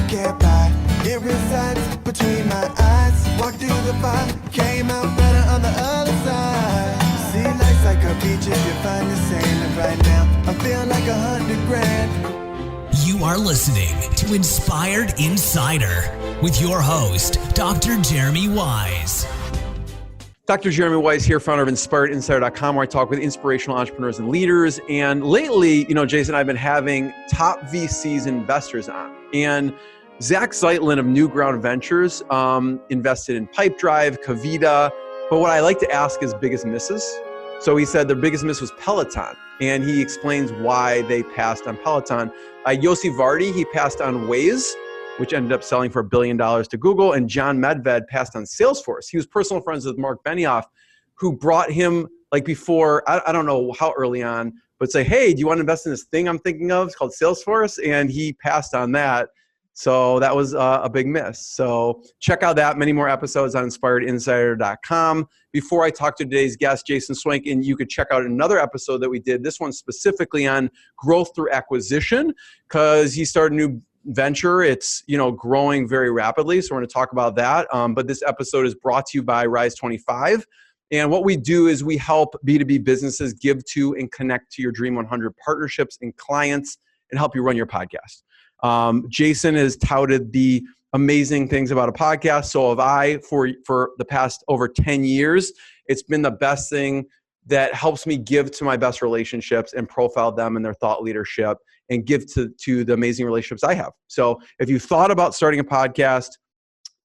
can't buy. It resides between my eyes. Walked through the fire, came out better on the other side. See, life's like a beach if you find the sand. And right now, I feel like 100 grand. You are listening to Inspired Insider with your host, Dr. Jeremy Wise. Dr. Jeremy Wise here, founder of InspiredInsider.com, where I talk with inspirational entrepreneurs and leaders. And lately, Jason, I've been having top VCs investors on. And Zach Zeitlin of New Ground Ventures invested in Pipedrive, Kavita. But what I like to ask is biggest misses. So he said their biggest miss was Peloton. And he explains why they passed on Peloton. Yossi Vardy, he passed on Waze, which ended up selling for $1 billion to Google. And John Medved passed on Salesforce. He was personal friends with Mark Benioff, who brought him before, I don't know how early on, but say, hey, do you want to invest in this thing I'm thinking of? It's called Salesforce. And he passed on that. So that was a big miss. So check out that, many more episodes on InspiredInsider.com. Before I talk to today's guest, Jason Swenk, and you could check out another episode that we did, this one specifically on growth through acquisition, because he started a new venture. It's growing very rapidly. So we're going to talk about that. But this episode is brought to you by Rise 25. And what we do is we help B2B businesses give to and connect to your Dream 100 partnerships and clients and help you run your podcast. Jason has touted the amazing things about a podcast. So have I for the past over 10 years. It's been the best thing that helps me give to my best relationships and profile them and their thought leadership and give to the amazing relationships I have. So if you thought about starting a podcast,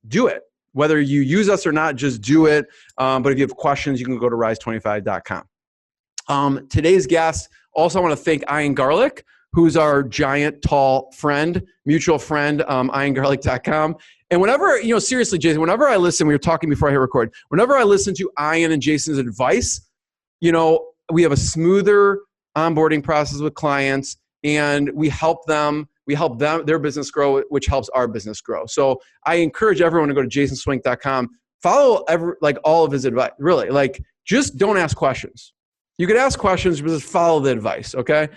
do it. Whether you use us or not, just do it. But if you have questions, you can go to rise25.com. Today's guest, also I want to thank Iron Garlic, who's our giant, tall friend, mutual friend, irongarlic.com. And whenever, seriously, Jason, whenever I listen, we were talking before I hit record, whenever I listen to Ian and Jason's advice, we have a smoother onboarding process with clients, and we help them, their business grow, which helps our business grow. So I encourage everyone to go to jasonswenk.com, follow all of his advice, really, just don't ask questions. You could ask questions, but just follow the advice, okay?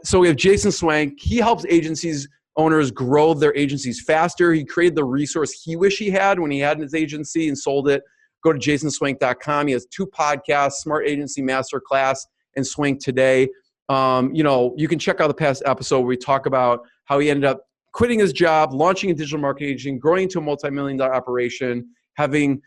So we have Jason Swenk. He helps owners grow their agencies faster. He created the resource he wished he had when he had his agency and sold it. Go to jasonswenk.com. He has 2 podcasts, Smart Agency Masterclass and SwenkToday. You can check out the past episode where we talk about how he ended up quitting his job, launching a digital marketing agency, growing into a multi-million-dollar operation, having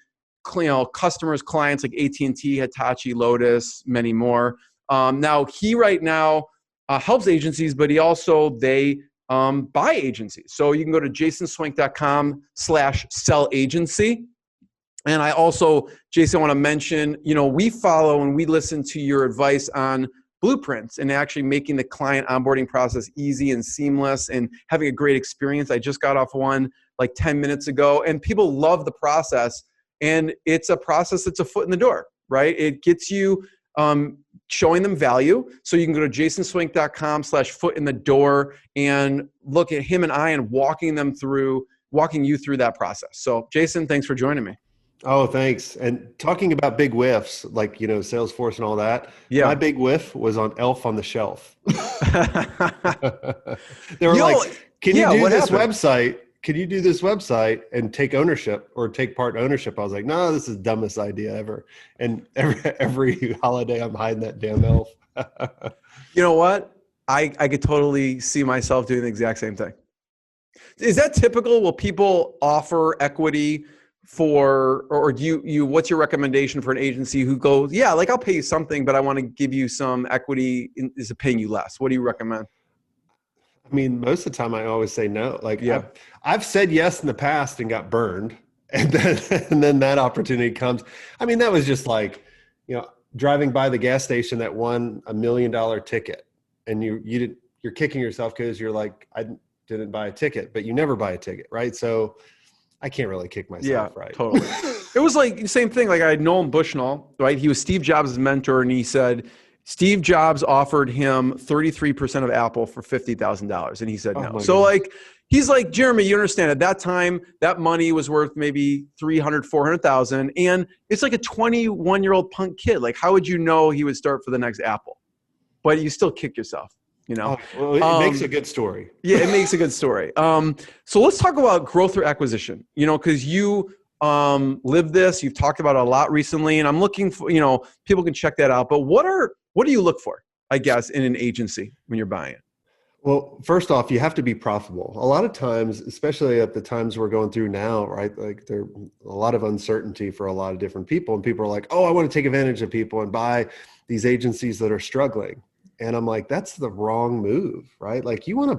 customers, clients like AT&T, Hitachi, Lotus, many more. Now he right now helps agencies, but they buy agencies. So you can go to jasonswenk.com/sell agency. And I also, Jason, want to mention, we follow and we listen to your advice on blueprints and actually making the client onboarding process easy and seamless and having a great experience. I just got off one 10 minutes ago, and people love the process. And it's a process that's a foot in the door, right? It gets you showing them value. So you can go to jasonswenk.com/foot in the door and look at him and I and walking you through that process. So Jason, thanks for joining me. Oh, thanks. And talking about big whiffs, Salesforce and all that. Yeah. My big whiff was on Elf on the Shelf. They were can you do this website? Can you do this website and take ownership or take part ownership? I was like, no, this is the dumbest idea ever. And every holiday I'm hiding that damn elf. You know what? I could totally see myself doing the exact same thing. Is that typical? Will people offer equity or do you what's your recommendation for an agency who goes, yeah, I'll pay you something, but I want to give you some equity is paying you less? What do you recommend? I mean, most of the time I always say no. I've said yes in the past and got burned. And then that opportunity comes. I mean, that was just driving by the gas station that won $1 million ticket. And you're kicking yourself because you're like, I didn't buy a ticket, but you never buy a ticket, right? So I can't really kick myself, right? Totally. It was the same thing. I had Nolan Bushnell, right? He was Steve Jobs' mentor, and he said Steve Jobs offered him 33% of Apple for $50,000, and he said no. So he's like, Jeremy, you understand at that time that money was worth maybe $400,000, and it's like a 21-year-old punk kid. How would you know he would start for the next Apple? But you still kick yourself. you know? Well, it makes a good story. Yeah, it makes a good story. So let's talk about growth or acquisition, you know, because you live this, you've talked about it a lot recently, and I'm looking for, you know, people can check that out. But what do you look for, I guess, in an agency when you're buying it? Well, first off, you have to be profitable. A lot of times, especially at the times we're going through now, right? Like there's a lot of uncertainty for a lot of different people. And people are like, oh, I want to take advantage of people and buy these agencies that are struggling. And I'm like, that's the wrong move, right? Like you don't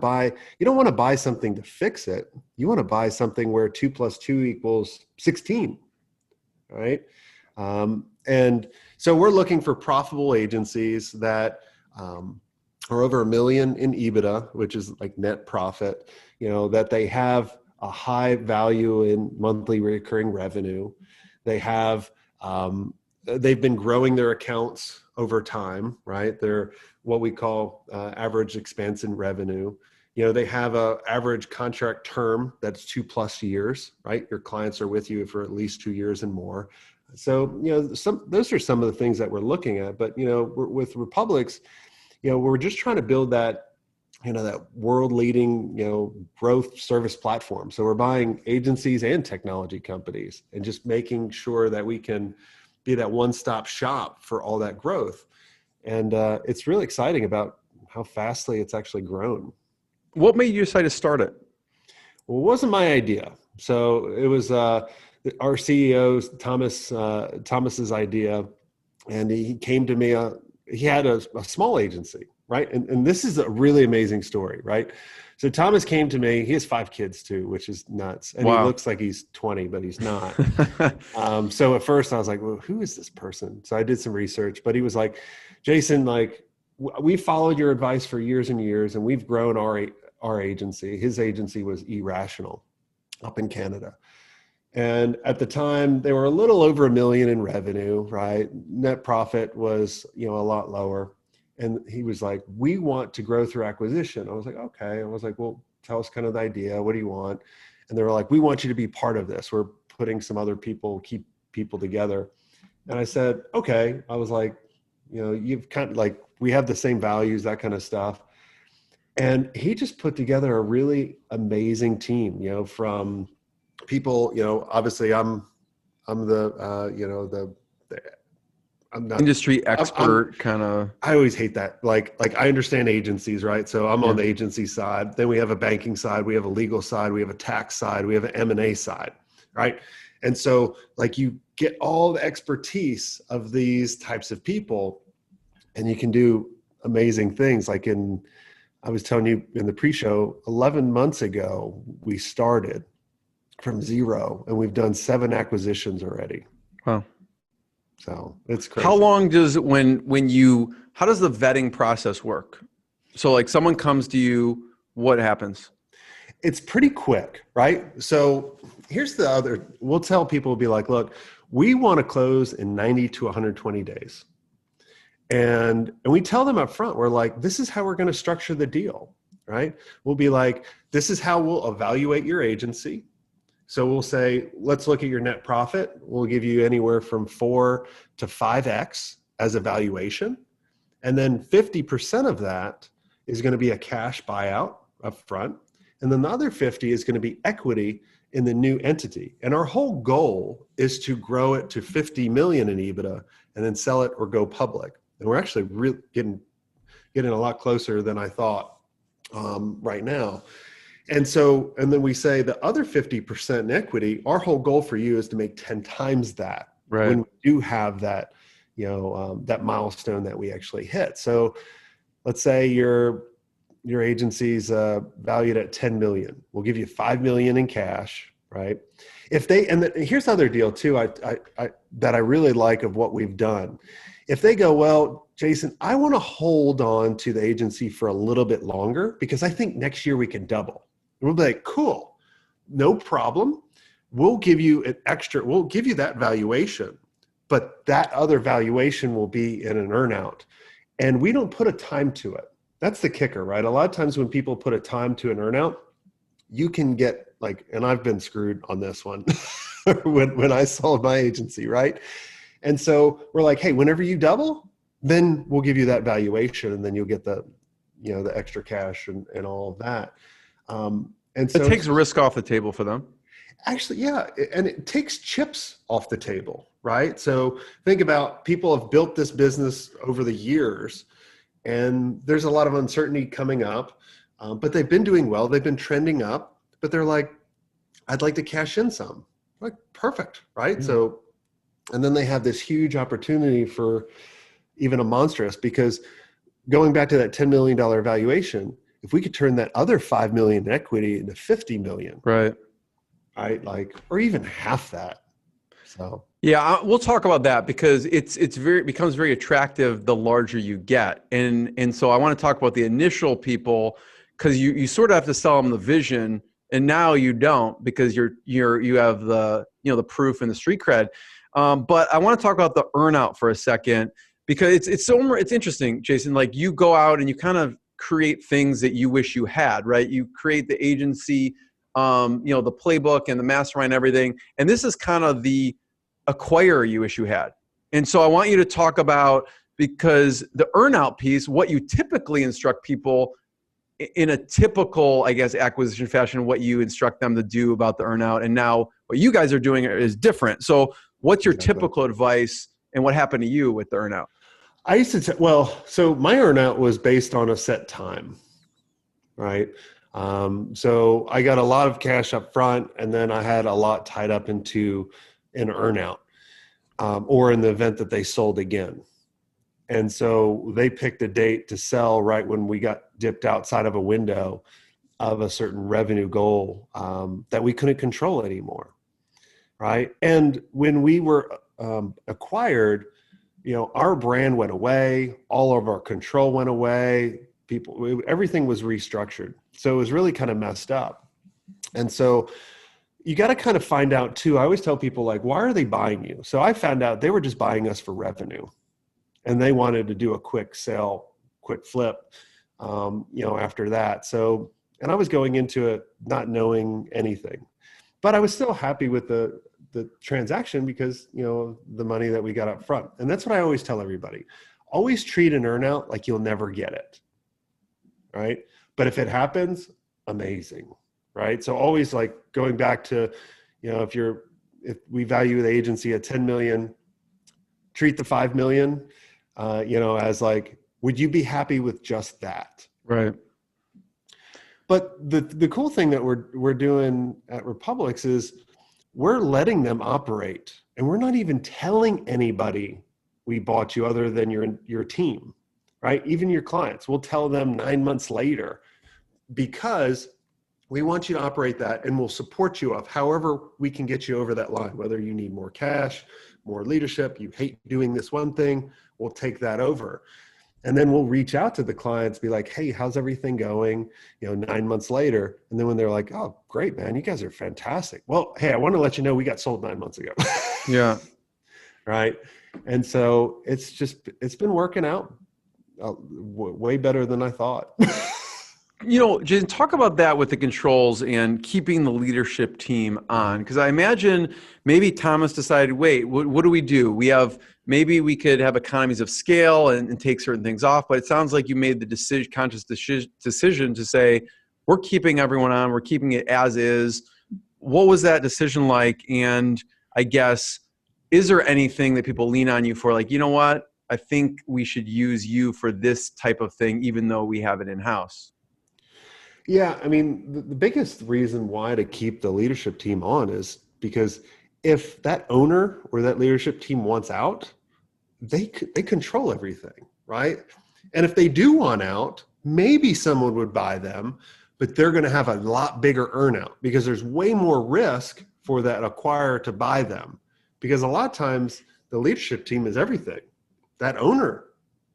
want to buy something to fix it. You want to buy something where 2 + 2 = 16, right? And so we're looking for profitable agencies that, or over $1 million in EBITDA, which is like net profit, you know, that they have a high value in monthly recurring revenue. They have, they've been growing their accounts over time, right? They're what we call average expense in revenue. You know, they have a average contract term that's 2+ years, right? Your clients are with you for at least 2 years and more. So, you know, those are some of the things that we're looking at. But, you know, with Republix, you know, we're just trying to build that, you know, that world leading, you know, growth service platform. So we're buying agencies and technology companies and just making sure that we can be that one-stop shop for all that growth. And it's really exciting about how fastly it's actually grown. What made you decide to start it? Well, it wasn't my idea. So it was our CEO, Thomas's idea. And he came to me, he had a small agency, right? And this is a really amazing story, right? So Thomas came to me, he has 5 kids too, which is nuts. And Wow. He looks like he's 20, but he's not. So at first I was like, well, who is this person? So I did some research, but he was like, Jason, like we followed your advice for years and years, and we've grown our agency. His agency was Irrational up in Canada. And at the time, they were a little over $1 million in revenue, right? Net profit was, you know, a lot lower. And he was like, we want to grow through acquisition. I was like, okay. I was like, well, tell us kind of the idea. What do you want? And they were like, we want you to be part of this. We're putting some other people, keep people together. And I said, okay. I was like, you know, you've kind of like, we have the same values, that kind of stuff. And he just put together a really amazing team, you know, from people, you know, obviously I'm the, you know, I'm not Industry expert kind of. I always hate that. Like I understand agencies, right? So I'm on the agency side. Then we have a banking side. We have a legal side. We have a tax side. We have an M&A side, right? And so like you get all the expertise of these types of people and you can do amazing things. Like I was telling you in the pre-show, 11 months ago, we started from 0 and we've done 7 acquisitions already. Wow. So it's crazy. How long does how does the vetting process work? So like someone comes to you, what happens? It's pretty quick, right? So here's we'll tell people, be like, look, we want to close in 90 to 120 days. And we tell them up front, we're like, this is how we're going to structure the deal, right? We'll be like, this is how we'll evaluate your agency. So we'll say, let's look at your net profit. We'll give you anywhere from 4 to 5x as a valuation. And then 50% of that is going to be a cash buyout up front. And then the other 50 is going to be equity in the new entity. And our whole goal is to grow it to 50 million in EBITDA and then sell it or go public. And we're actually really getting a lot closer than I thought right now. And then we say the other 50% in equity, our whole goal for you is to make 10 times that. Right. When we do have that, you know, that milestone that we actually hit. So let's say your agency's valued at 10 million. We'll give you 5 million in cash, right? Here's the other deal too, that I really like of what we've done. If they go, well, Jason, I want to hold on to the agency for a little bit longer because I think next year we can double. And we'll be like, cool, no problem. We'll give you we'll give you that valuation, but that other valuation will be in an earnout. And we don't put a time to it. That's the kicker, right? A lot of times when people put a time to an earnout, you can get like, and I've been screwed on this one when I sold my agency, right? And so we're like, hey, whenever you double, then we'll give you that valuation and then you'll get the the extra cash and all of that. And so it takes risk off the table for them. Actually, yeah. And it takes chips off the table, right? So think about, people have built this business over the years, and there's a lot of uncertainty coming up, but they've been doing well. They've been trending up, but they're like, I'd like to cash in some. Like, perfect, right? Yeah. So, and then they have this huge opportunity for even a monstrous, because going back to that $10 million valuation, if we could turn that other $5 million in equity into $50 million, right? Like, or even half that. So yeah, we'll talk about that, because it becomes very attractive the larger you get, and so I want to talk about the initial people, because you sort of have to sell them the vision, and now you don't, because you have the the proof and the street cred. But I want to talk about the earnout for a second, because it's interesting, Jason. Like, you go out and you kind of create things that you wish you had, right? You create the agency, the playbook and the mastermind and everything. And this is kind of the acquirer you wish you had. And so I want you to talk about, because the earnout piece, what you typically instruct people in a typical, I guess, acquisition fashion, what you instruct them to do about the earnout. And now what you guys are doing is different. So what's your typical advice, and what happened to you with the earnout? I used to say, so my earnout was based on a set time, right? So I got a lot of cash up front, and then I had a lot tied up into an earnout, or in the event that they sold again. And so they picked a date to sell right when we got dipped outside of a window of a certain revenue goal that we couldn't control anymore, right? And when we were acquired, our brand went away, all of our control went away, everything was restructured. So it was really kind of messed up. And so you got to kind of find out too. I always tell people, like, why are they buying you? So I found out they were just buying us for revenue, and they wanted to do a quick sale, quick flip, after that. So, and I was going into it not knowing anything, but I was still happy with the transaction, because, the money that we got up front. And that's what I always tell everybody. Always treat an earnout like you'll never get it, right? But if it happens, amazing, right? So always, like, going back to, if we value the agency at 10 million, treat the 5 million, as like, would you be happy with just that? Right. But the cool thing that we're doing at Republix is we're letting them operate, and we're not even telling anybody we bought you other than your team, right? Even your clients, we'll tell them 9 months later, because we want you to operate that, and we'll support you of however we can get you over that line, whether you need more cash, more leadership, you hate doing this one thing, we'll take that over. And then we'll reach out to the clients, be like, hey, how's everything going? 9 months later. And then when they're like, oh, great, man, you guys are fantastic. Well, hey, I want to let you know we got sold 9 months ago. Yeah. Right. And so it's been working out way better than I thought. Jason, talk about that with the controls and keeping the leadership team on. Because I imagine maybe Thomas decided, wait, what do we do? Maybe we could have economies of scale and take certain things off. But it sounds like you made the conscious decision to say, we're keeping everyone on, we're keeping it as is. What was that decision like? And I guess, is there anything that people lean on you for? Like, you know what? I think we should use you for this type of thing, even though we have it in-house. Yeah, I mean, the biggest reason why to keep the leadership team on is because if that owner or that leadership team wants out, they control everything, right? And if they do want out, maybe someone would buy them, but they're going to have a lot bigger earnout, because there's way more risk for that acquirer to buy them. Because a lot of times the leadership team is everything. That owner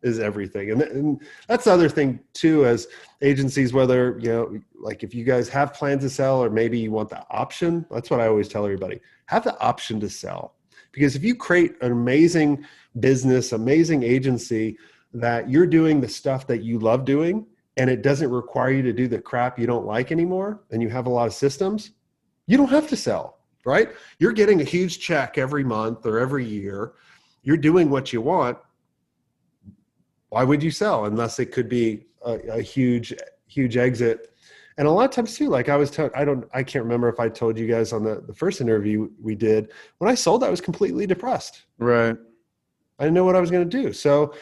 is everything. And that's the other thing too, as agencies, whether, like if you guys have plans to sell, or maybe you want the option, that's what I always tell everybody, have the option to sell. Because if you create an amazing business, amazing agency, that you're doing the stuff that you love doing, and it doesn't require you to do the crap you don't like anymore, and you have a lot of systems, you don't have to sell, right? You're getting a huge check every month or every year. You're doing what you want. Why would you sell? Unless it could be a huge exit. And a lot of times too, like I can't remember if I told you guys on the first interview we did, when I sold, I was completely depressed. Right. I didn't know what I was going to do. So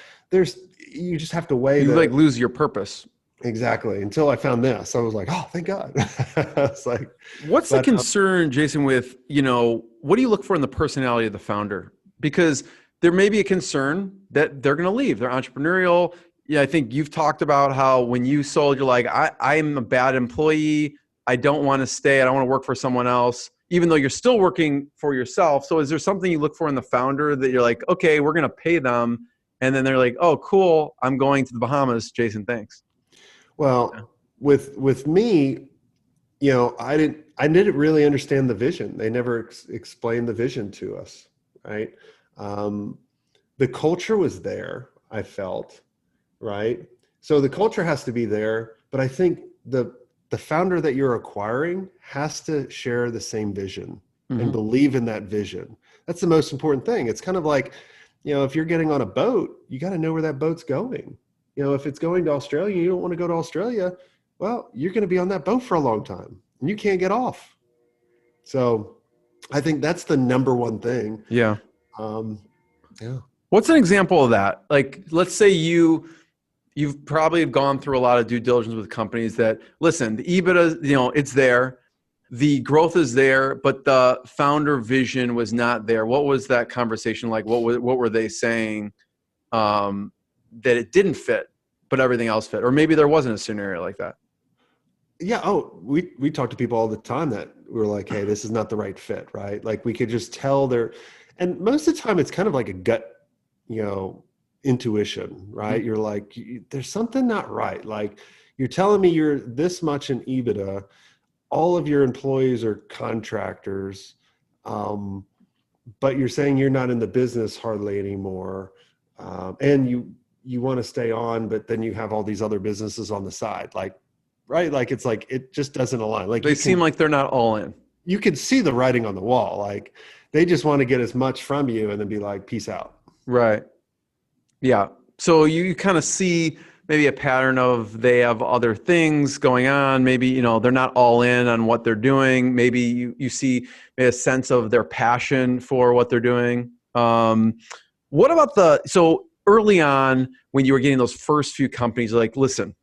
you just have to weigh. You like lose your purpose. Exactly. Until I found this, I was like, oh, thank God. It's like, what's the concern, Jason, with, what do you look for in the personality of the founder? Because there may be a concern that they're going to leave. They're entrepreneurial. Yeah, I think you've talked about how when you sold, you're like, I'm a bad employee. I don't want to stay. I don't want to work for someone else, even though you're still working for yourself. So is there something you look for in the founder that you're like, okay, we're going to pay them. And then they're like, oh, cool. I'm going to the Bahamas. Jason, thanks. Well, with me, I didn't really understand the vision. They never explained the vision to us, right? The culture was there, I felt, right? So the culture has to be there, but I think the founder that you're acquiring has to share the same vision and believe in that vision. That's the most important thing. It's kind of like, if you're getting on a boat, you got to know where that boat's going. If it's going to Australia, you don't want to go to Australia. Well, you're going to be on that boat for a long time and you can't get off. So I think that's the number one thing. Yeah. Yeah. What's an example of that? Like, let's say you've probably gone through a lot of due diligence with companies that, listen, the EBITDA, it's there. The growth is there, but the founder vision was not there. What was that conversation like? What were they saying that it didn't fit, but everything else fit? Or maybe there wasn't a scenario like that. Yeah. Oh, we talk to people all the time that we're like, hey, this is not the right fit, right? Like we could just tell and most of the time it's kind of like a gut, intuition, right? You're like, there's something not right. Like you're telling me you're this much in EBITDA, all of your employees are contractors, but you're saying you're not in the business hardly anymore. And you want to stay on, but then you have all these other businesses on the side, like, right? Like, it's like, it just doesn't align. Like they seem like they're not all in. You can see the writing on the wall. Like they just want to get as much from you and then be like, peace out. Right. Yeah. So you kind of see maybe a pattern of they have other things going on. Maybe, they're not all in on what they're doing. Maybe you see a sense of their passion for what they're doing. What about so early on when you were getting those first few companies, like, listen,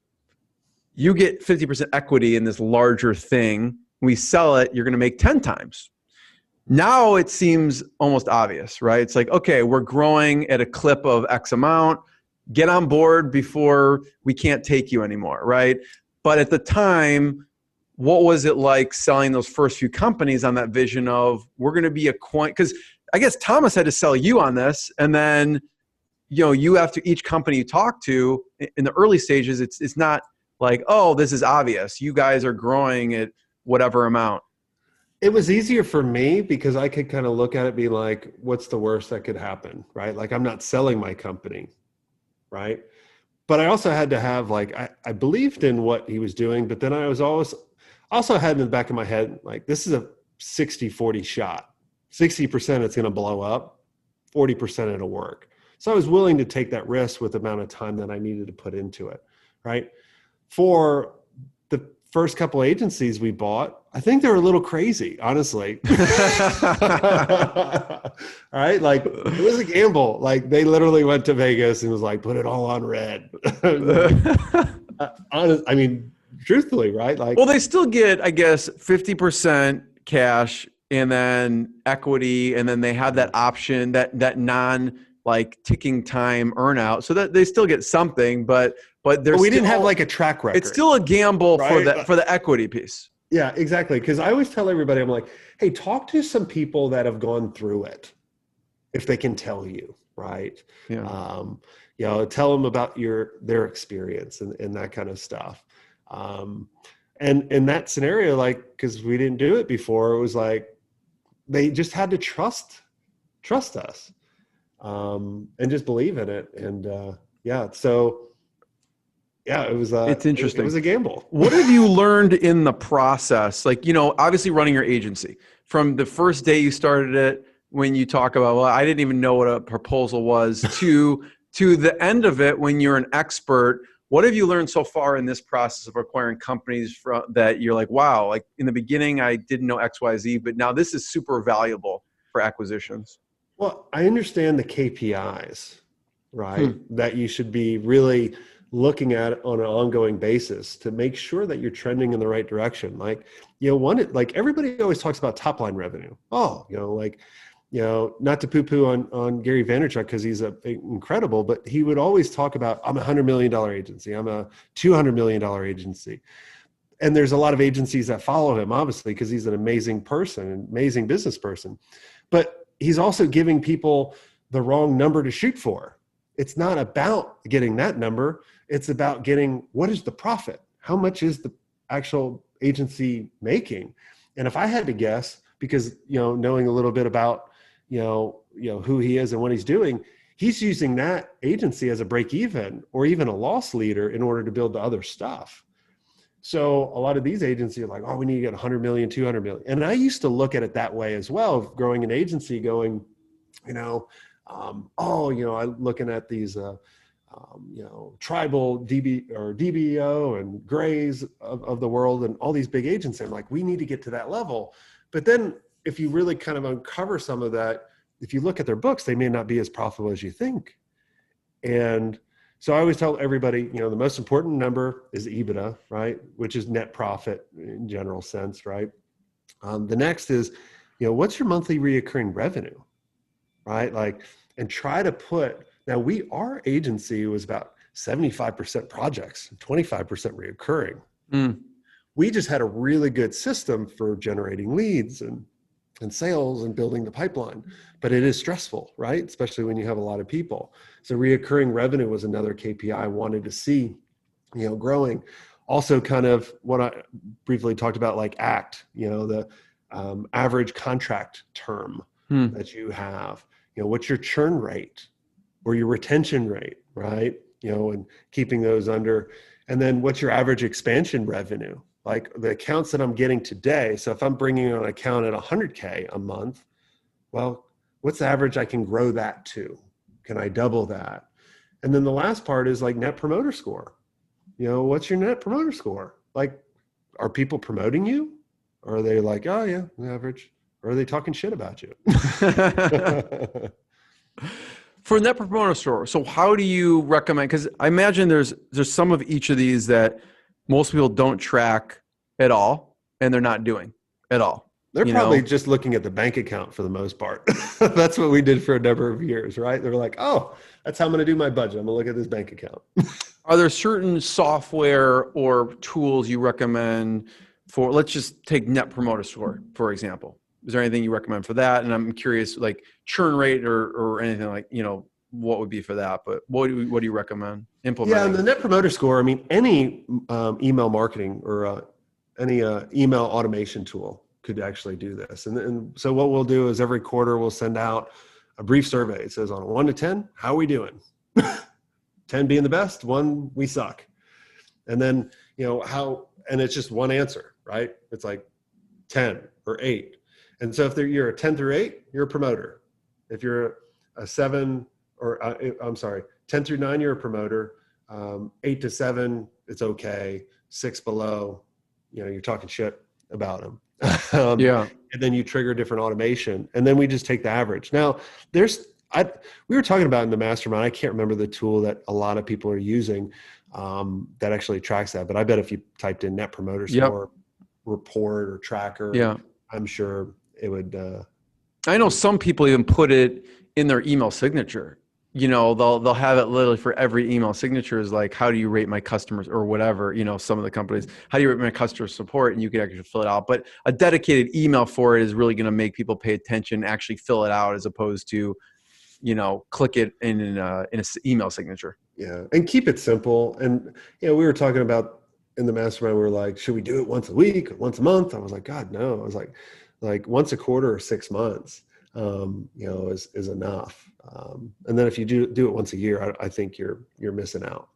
you get 50% equity in this larger thing. We sell it, you're going to make 10 times. Now it seems almost obvious, right? It's like, okay, we're growing at a clip of X amount. Get on board before we can't take you anymore, right? But at the time, what was it like selling those first few companies on that vision of we're going to be a coin? Because I guess Thomas had to sell you on this, and then you have to, each company you talk to in the early stages, it's not like, oh, this is obvious. You guys are growing at whatever amount. It was easier for me because I could kind of look at it, be like, what's the worst that could happen, right? Like I'm not selling my company, right? But I also had to have I believed in what he was doing, but then I was also had in the back of my head, like this is a 60-40 shot. 60% it's going to blow up, 40% it'll work. So I was willing to take that risk with the amount of time that I needed to put into it, right? For the first couple of agencies we bought, I think they were a little crazy, honestly. All right. Like it was a gamble. Like they literally went to Vegas and was like, put it all on red. I mean, truthfully, right? Like, well, they still get, I guess, 50% cash and then equity. And then they have that option, that non ticking time earn out, so that they still get something, but we didn't have like a track record. It's still a gamble, right? for the equity piece. Yeah, exactly. Because I always tell everybody, I'm like, hey, talk to some people that have gone through it, if they can tell you, right? Yeah. Tell them about their experience and that kind of stuff. And in that scenario, because we didn't do it before, it was like they just had to trust us, and just believe in it. And it was. It's interesting. It was a gamble. What have you learned in the process? Obviously running your agency from the first day you started it, when you talk about, well, I didn't even know what a proposal was, to the end of it when you're an expert. What have you learned so far in this process of acquiring companies that you're like, wow, like in the beginning, I didn't know X, Y, Z, but now this is super valuable for acquisitions? Well, I understand the KPIs, right? That you should be really looking at on an ongoing basis to make sure that you're trending in the right direction. Like, like everybody always talks about top line revenue. Oh, not to poo-poo on Gary Vaynerchuk because he's incredible, but he would always talk about, I'm a $100 million agency. I'm a $200 million agency. And there's a lot of agencies that follow him, obviously, because he's an amazing person, an amazing business person. But he's also giving people the wrong number to shoot for. It's not about getting that number. It's about getting, what is the profit? How much is the actual agency making? And if I had to guess, because, knowing a little bit about, who he is and what he's doing, he's using that agency as a break even or even a loss leader in order to build the other stuff. So a lot of these agencies are like, oh, we need to get 100 million, 200 million. And I used to look at it that way as well, growing an agency going, I'm looking at these, tribal DBO and Grays of the world and all these big agencies. I'm like, we need to get to that level. But then if you really kind of uncover some of that, if you look at their books, they may not be as profitable as you think. And so I always tell everybody, the most important number is EBITDA, right? Which is net profit in general sense, right? The next is, what's your monthly reoccurring revenue, right? Like, and try to now our agency was about 75% projects, 25% reoccurring. We just had a really good system for generating leads and sales and building the pipeline, but it is stressful, right? Especially when you have a lot of people. So reoccurring revenue was another KPI I wanted to see, growing. Also kind of what I briefly talked about, like ACT, the average contract term that you have, what's your churn rate or your retention rate, right? And keeping those under, and then what's your average expansion revenue? Like the accounts that I'm getting today. So if I'm bringing on an account at 100K a month, well, what's the average I can grow that to? Can I double that? And then the last part is like net promoter score. What's your net promoter score? Like, are people promoting you? Or are they like, oh yeah, the average? Or are they talking shit about you? For net promoter score, so how do you recommend? Because I imagine there's some of each of these that most people don't track at all, and they're not doing at all. They're probably just looking at the bank account for the most part. That's what we did for a number of years, right? They're like, oh, that's how I'm going to do my budget. I'm going to look at this bank account. Are there certain software or tools you recommend for, let's just take net promoter score, for example? Is there anything you recommend for that? And I'm curious, like churn rate or anything like, what would be for that? But what do you recommend implementing? Yeah, the net promoter score, I mean, any email marketing or any email automation tool could actually do this. And so what we'll do is every quarter we'll send out a brief survey. It says on a 1 to 10, how are we doing? 10 being the best, 1 we suck. And then, and it's just one answer, right? It's like 10 or 8. And so if you're a 10 through 8, you're a promoter. If you're a 7 or 10 through 9, you're a promoter. 8 to 7, it's okay. 6 below, you're talking shit about them. And then you trigger different automation, and then we just take the average. Now, we were talking about in the mastermind, I can't remember the tool that a lot of people are using that actually tracks that, but I bet if you typed in net promoter score report or tracker, I'm sure it would. I know some people even put it in their email signature. They'll have it literally for every email signature is like, how do you rate my customers or whatever, some of the companies, how do you rate my customer support? And you can actually fill it out. But a dedicated email for it is really going to make people pay attention, actually fill it out as opposed to, click it in an email signature. Yeah. And keep it simple. And, we were talking about in the mastermind, we were like, should we do it once a week or once a month? I was like, God, no. I was like once a quarter or 6 months, is enough. And then if you do it once a year, I think you're missing out.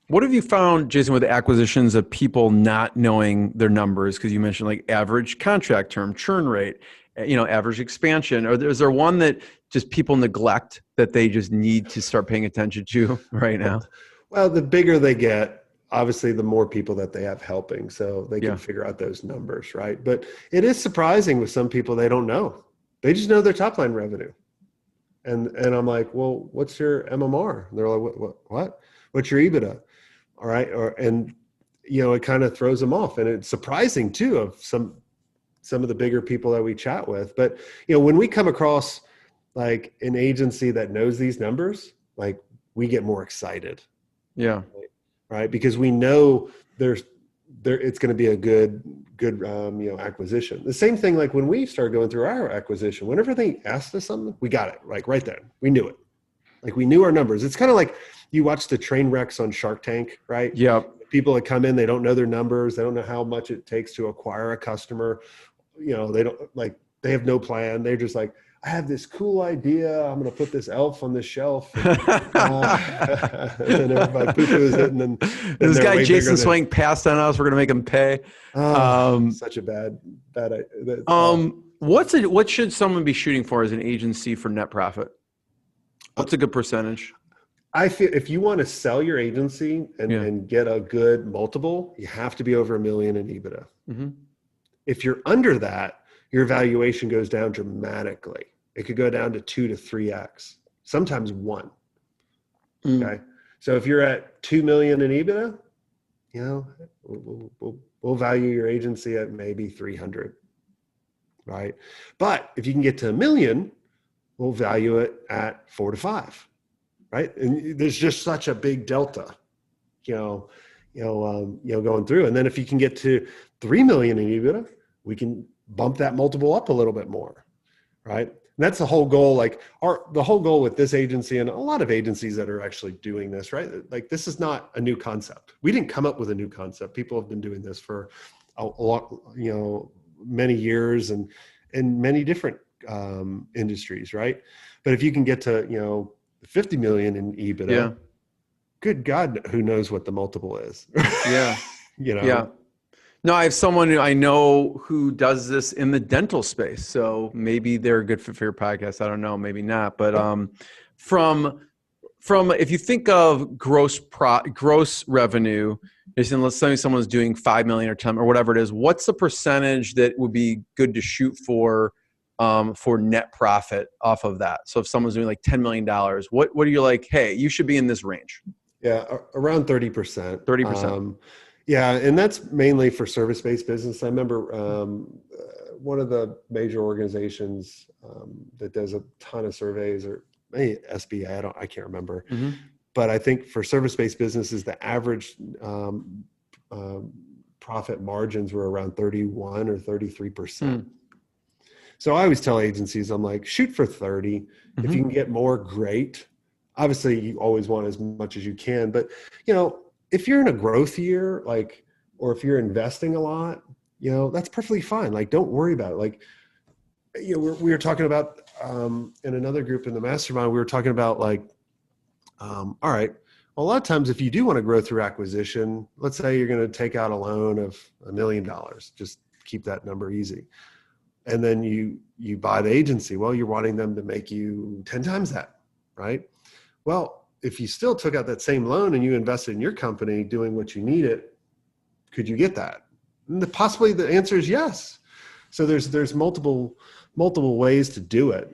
What have you found, Jason, with the acquisitions of people not knowing their numbers? Because you mentioned like average contract term, churn rate, average expansion. Or is there one that just people neglect that they just need to start paying attention to right now? Well, the bigger they get, obviously, the more people that they have helping, so they can figure out those numbers, right? But it is surprising with some people, they don't know. They just know their top line revenue. And I'm like, well, what's your MMR? And they're like, what? What's your EBITDA? All right. And it kind of throws them off. And it's surprising too, of some of the bigger people that we chat with. But, when we come across like an agency that knows these numbers, like we get more excited. Yeah. Right. Because we know it's going to be a good acquisition. The same thing, like when we started going through our acquisition, whenever they asked us something, we got it, like right then. We knew it. Like we knew our numbers. It's kind of like you watch the train wrecks on Shark Tank, right? Yeah. People that come in, they don't know their numbers. They don't know how much it takes to acquire a customer. They don't they have no plan. They're just like, I have this cool idea. I'm going to put this elf on this shelf. And then everybody poo-poos it. And then this guy, Jason Swenk, passed on us. We're going to make him pay. Such a bad idea. What should someone be shooting for as an agency for net profit? What's a good percentage? I feel if you want to sell your agency and get a good multiple, you have to be over $1 million in EBITDA. Mm-hmm. If you're under that, your valuation goes down dramatically. It could go down to 2 to 3x, sometimes 1. Okay. So if you're at 2 million in EBITDA, we'll value your agency at maybe 300. Right. But if you can get to 1 million, we'll value it at 4 to 5. Right. And there's just such a big delta, going through. And then if you can get to 3 million in EBITDA, we can bump that multiple up a little bit more. Right. And that's the whole goal. Like the whole goal with this agency and a lot of agencies that are actually doing this, right? Like this is not a new concept. We didn't come up with a new concept. People have been doing this for a lot, many years and in many different industries. Right. But if you can get to, 50 million in EBITDA, good God, who knows what the multiple is? Yeah. Yeah. No, I have someone who I know who does this in the dental space. So maybe they're a good fit for your podcast. I don't know, maybe not. But from if you think of gross revenue, let's say someone's doing 5 million or 10 or whatever it is, what's the percentage that would be good to shoot for net profit off of that? So if someone's doing like $10 million, what are you like, hey, you should be in this range? Yeah, around 30%. 30%. Yeah, and that's mainly for service-based business. I remember one of the major organizations that does a ton of surveys, or maybe SBA, I can't remember. Mm-hmm. But I think for service-based businesses, the average profit margins were around 31 or 33%. So I always tell agencies, I'm like, shoot for 30. Mm-hmm. If you can get more, great. Obviously, you always want as much as you can, but if you're in a growth year, or if you're investing a lot, that's perfectly fine. Like, don't worry about it. Like, we were talking about, in another group in the mastermind, we were talking about all right, well, a lot of times if you do want to grow through acquisition, let's say you're going to take out a loan of $1 million, just keep that number easy. And then you buy the agency. Well, you're wanting them to make you 10 times that, right? Well, if you still took out that same loan and you invested in your company doing what you needed, could you get that? And possibly the answer is yes. So there's multiple ways to do it.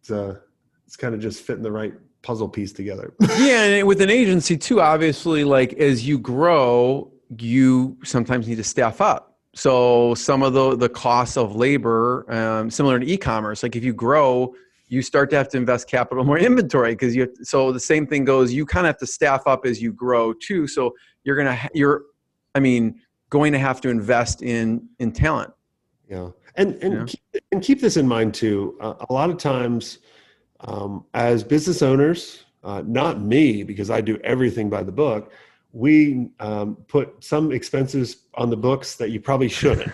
It's kind of just fitting the right puzzle piece together. Yeah, and with an agency too, obviously, like as you grow, you sometimes need to staff up. So some of the costs of labor, similar to e-commerce, like if you grow, you start to have to invest capital, more inventory, so the same thing goes, you kind of have to staff up as you grow too. So you're going to have to invest in talent. Yeah. And keep this in mind too. A lot of times as business owners, not me, because I do everything by the book, we put some expenses on the books that you probably shouldn't.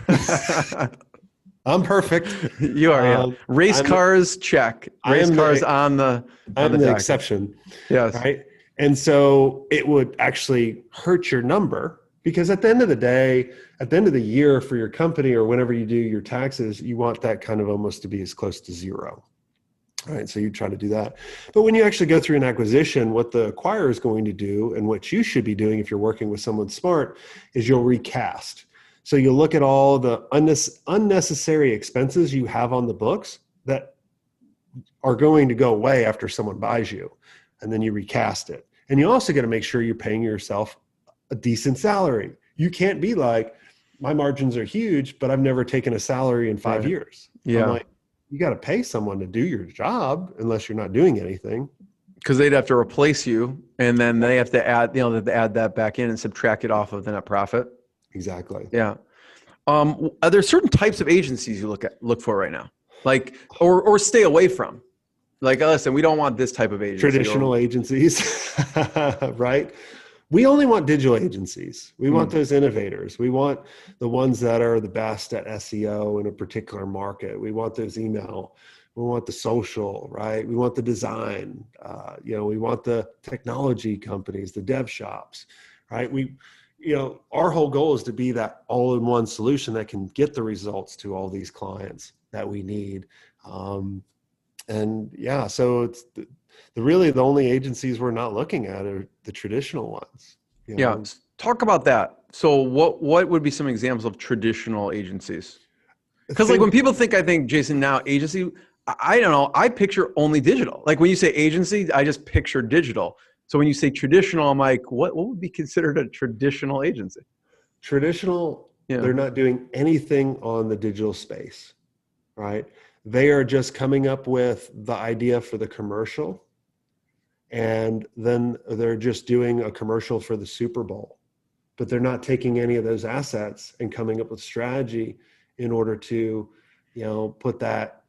I'm perfect. You are. Race cars, check. Race cars on the. I'm the exception. Yes. Right. And so it would actually hurt your number, because at the end of the day, at the end of the year for your company or whenever you do your taxes, you want that kind of almost to be as close to zero. All right, so you try to do that. But when you actually go through an acquisition, what the acquirer is going to do, and what you should be doing if you're working with someone smart, is you'll recast. So you'll look at all the unnecessary expenses you have on the books that are going to go away after someone buys you, and then you recast it. And you also got to make sure you're paying yourself a decent salary. You can't be like, my margins are huge, but I've never taken a salary in 5 years. Yeah. I'm like, you got to pay someone to do your job unless you're not doing anything. Because they'd have to replace you, and then they have to add, they have to add that back in and subtract it off of the net profit. Exactly. Yeah. Are there certain types of agencies you look for right now, like, or stay away from? Like, listen, we don't want this type of agency. Traditional agencies, right? We only want digital agencies. We want those innovators. We want the ones that are the best at SEO in a particular market. We want those email. We want the social, right? We want the design. We want the technology companies, the dev shops, right? Our whole goal is to be that all-in-one solution that can get the results to all these clients that we need. So it's really the only agencies we're not looking at are the traditional ones. Yeah. Talk about that. So what would be some examples of traditional agencies? Because like when people think, I think, Jason, now agency, I don't know, I picture only digital. Like when you say agency, I just picture digital. So when you say traditional, I'm like, what would be considered a traditional agency? Traditional, they're not doing anything on the digital space, right? They are just coming up with the idea for the commercial, and then they're just doing a commercial for the Super Bowl. But they're not taking any of those assets and coming up with strategy in order to, put that,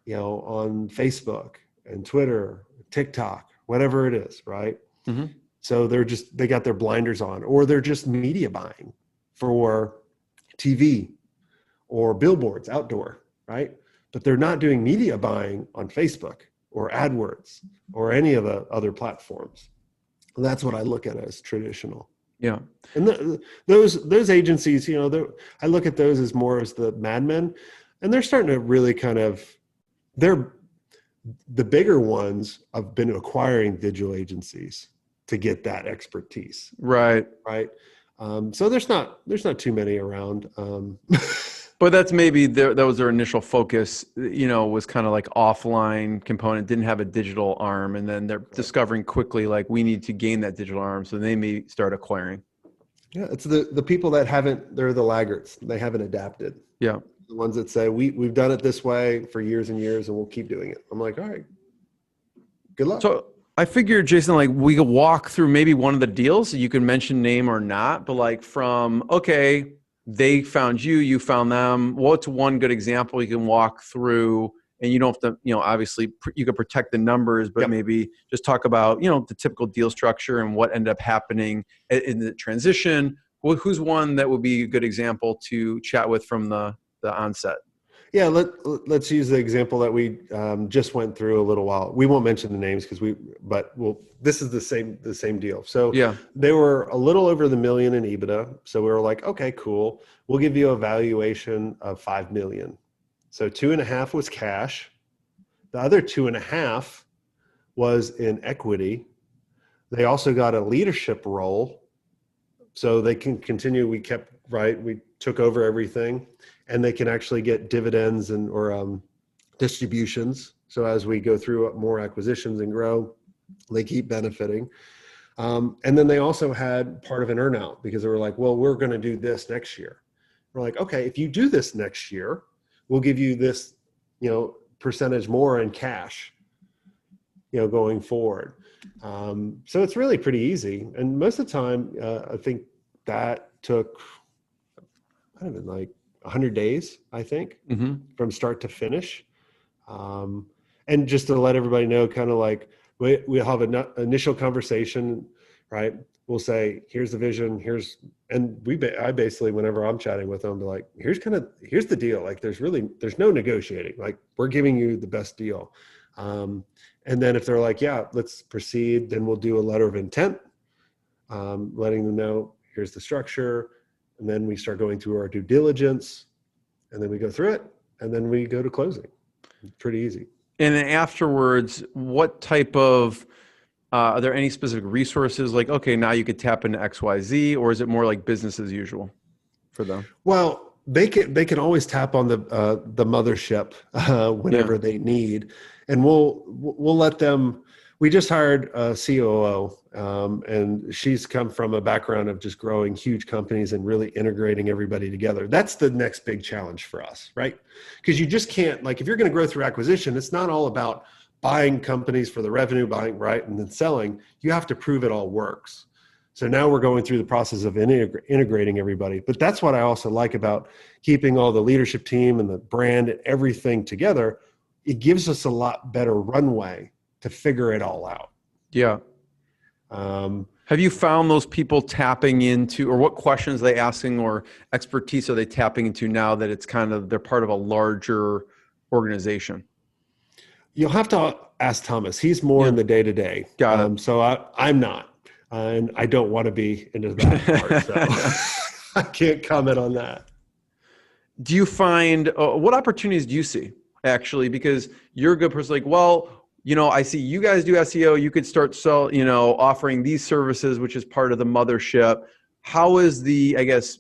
on Facebook and Twitter, TikTok, whatever it is, right? Mm-hmm. So they got their blinders on, or they're just media buying for TV or billboards outdoor, right? But they're not doing media buying on Facebook or AdWords or any of the other platforms. And that's what I look at as traditional. Yeah. And those agencies, I look at those as more as the madmen, and they're starting to really they're the bigger ones have been acquiring digital agencies to get that expertise. Right. Right. So there's not too many around. But that's maybe that was their initial focus, was kind of like offline component, didn't have a digital arm. And then they're discovering quickly, like, we need to gain that digital arm. So they may start acquiring. Yeah. It's the people that they're the laggards. They haven't adapted. Yeah. The ones that say, we've done it this way for years and years and we'll keep doing it. I'm like, all right, good luck. So I figured, Jason, like we could walk through maybe one of the deals. You can mention name or not, but like they found you, you found them. What's one good example you can walk through? And you don't have to, obviously you can protect the numbers, but maybe just talk about, the typical deal structure and what ended up happening in the transition. Who's one that would be a good example to chat with from the onset? Yeah, let's use the example that we just went through a little while. We won't mention the names this is the same deal. So they were a little over the $1 million in EBITDA. So we were like, okay, cool. We'll give you a valuation of $5 million. So 2.5 was cash. The other 2.5 was in equity. They also got a leadership role, so they can continue. We took over everything. And they can actually get dividends or distributions. So as we go through more acquisitions and grow, they keep benefiting. And then they also had part of an earnout because they were like, well, we're going to do this next year. We're like, okay, if you do this next year, we'll give you this, percentage more in cash, going forward. So it's really pretty easy. And most of the time, I think that took, 100 days, I think, from start to finish. And just to let everybody know, kind of like we'll have an initial conversation, right? We'll say, here's the vision, I basically, whenever I'm chatting with them, be like, here's the deal. Like there's no negotiating. Like we're giving you the best deal. And then if they're like, yeah, let's proceed, then we'll do a letter of intent, letting them know, here's the structure. And then we start going through our due diligence, and then we go through it, and then we go to closing. It's pretty easy. And then afterwards, what type of, are there any specific resources like, okay, now you could tap into XYZ, or is it more like business as usual for them? Well, they can always tap on the mothership whenever they need, and we'll let them. We just hired a COO, and she's come from a background of just growing huge companies and really integrating everybody together. That's the next big challenge for us, right? Because you just can't, like, if you're going to grow through acquisition, it's not all about buying companies for the revenue, buying right, and then selling. You have to prove it all works. So now we're going through the process of integrating everybody. But that's what I also like about keeping all the leadership team and the brand and everything together. It gives us a lot better runway to figure it all out. Yeah. Have you found those people tapping into, or what questions are they asking, or expertise are they tapping into now that it's kind of, they're part of a larger organization? You'll have to ask Thomas. He's more in the day-to-day. Got it. So I'm not, and I don't want to be into that part. So I can't comment on that. Do you find, what opportunities do you see actually? Because you're a good person, like, well, I see you guys do SEO. You could start offering these services, which is part of the mothership. How is the, I guess,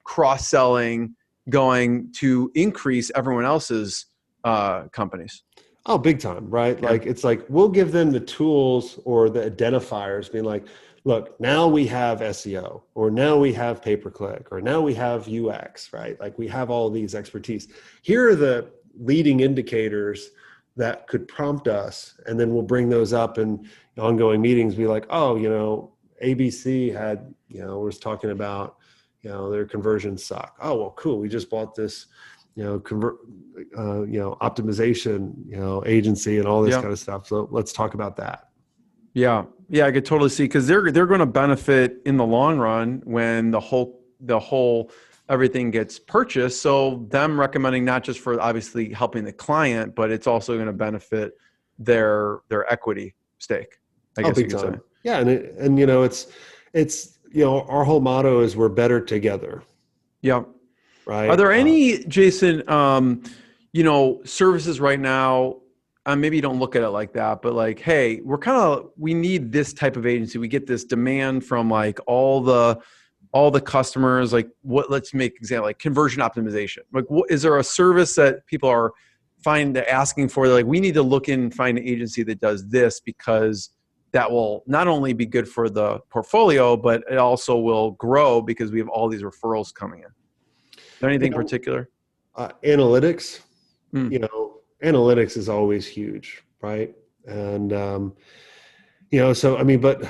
cross-selling going to increase everyone else's companies? Oh, big time, right? Yeah. Like, it's like, we'll give them the tools or the identifiers, being like, look, now we have SEO, or now we have pay-per-click, or now we have UX, right? Like, we have all these expertise. Here are the leading indicators that could prompt us, and then we'll bring those up in ongoing meetings. Be like, oh, ABC had, was talking about, their conversions suck. Oh, well, cool. We just bought this, optimization, agency and all this kind of stuff. So let's talk about that. Yeah. Yeah. I could totally see, because they're going to benefit in the long run when the whole everything gets purchased. So them recommending, not just for obviously helping the client, but it's also going to benefit their equity stake, I guess you could say. Yeah. And it's our whole motto is we're better together. Yeah. Right. Are there any, Jason, services right now, maybe you don't look at it like that, but like, hey, we need this type of agency. We get this demand from like all the customers, like let's make example, like conversion optimization. Like, is there a service that people are asking for? They're like, we need to look in and find an agency that does this, because that will not only be good for the portfolio, but it also will grow because we have all these referrals coming in. Is there anything particular? Analytics, analytics is always huge, right? And, so, I mean, but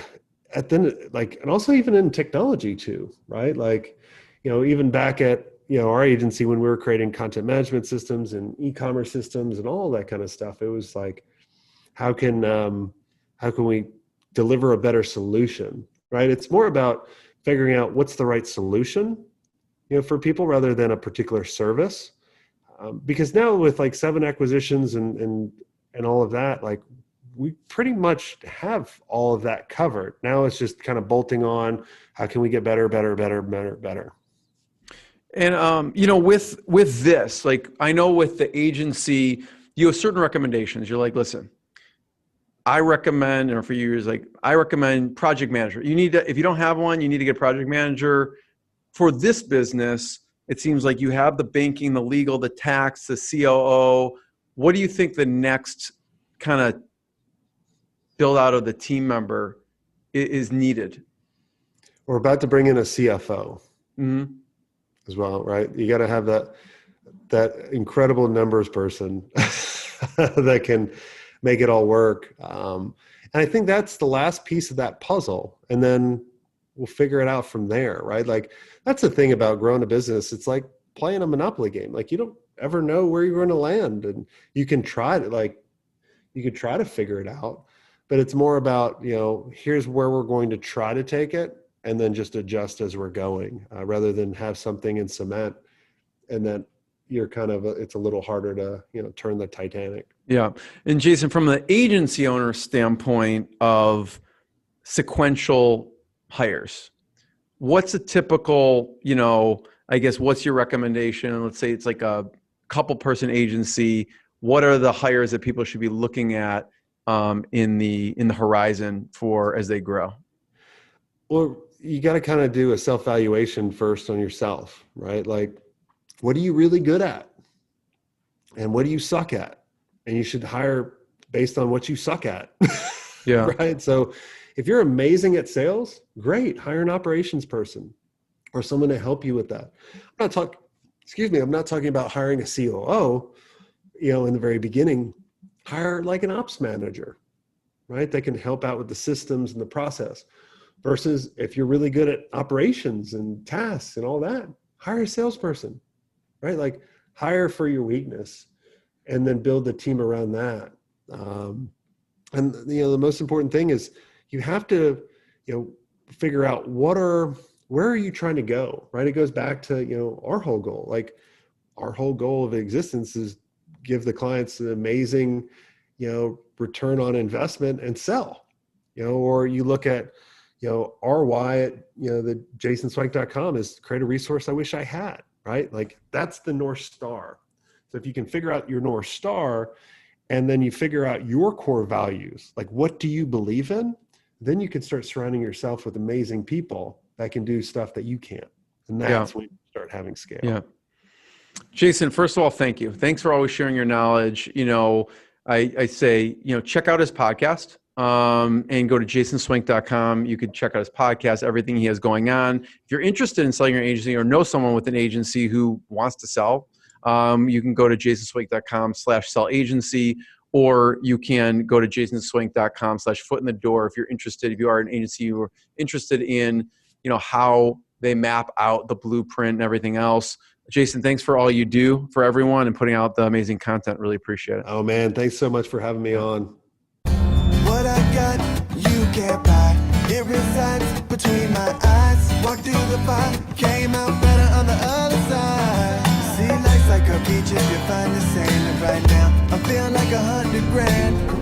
at the like, and also even in technology too, right? Like, even back at, our agency, when we were creating content management systems and e-commerce systems and all that kind of stuff, it was like, how can we deliver a better solution, right? It's more about figuring out what's the right solution, for people, rather than a particular service. Because now with like 7 acquisitions and all of that, like, we pretty much have all of that covered. Now it's just kind of bolting on, how can we get better. And, with this, like, I know with the agency, you have certain recommendations. You're like, listen, I recommend, and for years, like, I recommend project manager. You need to, if you don't have one, you need to get a project manager. For this business, it seems like you have the banking, the legal, the tax, the COO. What do you think the next kind of build out of the team member is needed? We're about to bring in a CFO as well, right? You got to have that incredible numbers person that can make it all work. And I think that's the last piece of that puzzle. And then we'll figure it out from there, right? Like, that's the thing about growing a business. It's like playing a Monopoly game. Like, you don't ever know where you're going to land, and you can try to figure it out, but it's more about, here's where we're going to try to take it, and then just adjust as we're going, rather than have something in cement and then you're kind of, it's a little harder to, turn the Titanic. Yeah. And Jason, from the agency owner standpoint of sequential hires, what's a typical, I guess, what's your recommendation? Let's say it's like a couple person agency. what are the hires that people should be looking at in the horizon for as they grow? Well, you got to kind of do a self-valuation first on yourself, right? Like, what are you really good at? And what do you suck at? And you should hire based on what you suck at. Yeah. Right. So if you're amazing at sales, great. Hire an operations person or someone to help you with that. I'm not talking about hiring a COO, in the very beginning. Hire like an ops manager, right? They can help out with the systems and the process. Versus if you're really good at operations and tasks and all that, hire a salesperson, right? Like hire for your weakness and then build the team around that. And the most important thing is you have to, figure out where are you trying to go, right? It goes back to, our whole goal. Like our whole goal of existence is give the clients an amazing, return on investment and sell, or you look at, RY at, the jasonswenk.com is create a resource I wish I had, right? Like that's the Northstar. So if you can figure out your Northstar and then you figure out your core values, like what do you believe in? Then you can start surrounding yourself with amazing people that can do stuff that you can't. And that's when you start having scale. Yeah. Jason, first of all, thank you. Thanks for always sharing your knowledge. I say, check out his podcast and go to jasonswenk.com. You could check out his podcast, everything he has going on. If you're interested in selling your agency or know someone with an agency who wants to sell, you can go to jasonswenk.com/sell agency, or you can go to jasonswenk.com/foot in the door if you're interested. If you are an agency who are interested in, how they map out the blueprint and everything else. Jason, thanks for all you do for everyone and putting out the amazing content. Really appreciate it. Oh man, thanks so much for having me on. What I got, you can't buy. It resides between my eyes. Walked through the fire, came out better on the other side. See, life's like a beach if you find the sand. And right now, I'm feeling like $100 grand.